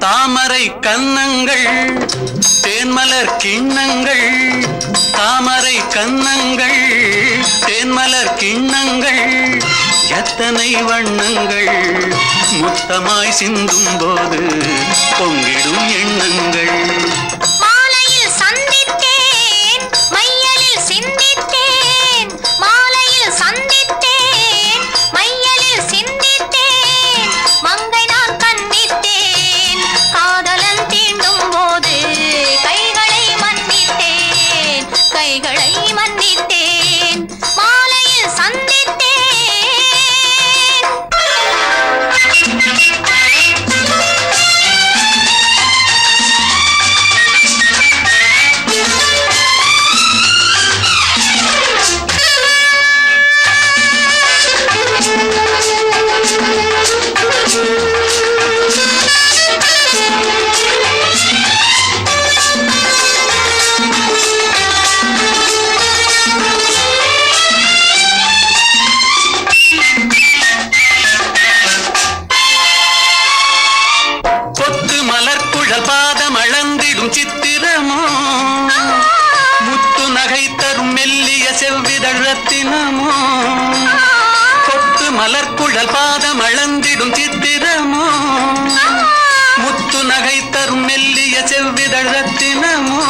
தாமரை கன்னங்கள் தேன்மலர் கிண்ணங்கள், தாமரை கன்னங்கள் தேன்மலர் கிண்ணங்கள், எத்தனை வண்ணங்கள் முத்தமாய் சிந்தும் போது பொங்கிடும் எண்ணங்கள். சித்திரமோ முத்து நகை தரும் மெல்லிய செவ்விதழ் ரத்தினமோ, கொத்து மலர்குழல் பாதம் அளந்திடும் சித்திரமோ முத்து நகை தரும் மெல்லிய செவ்விதழ் ரத்தினமோ.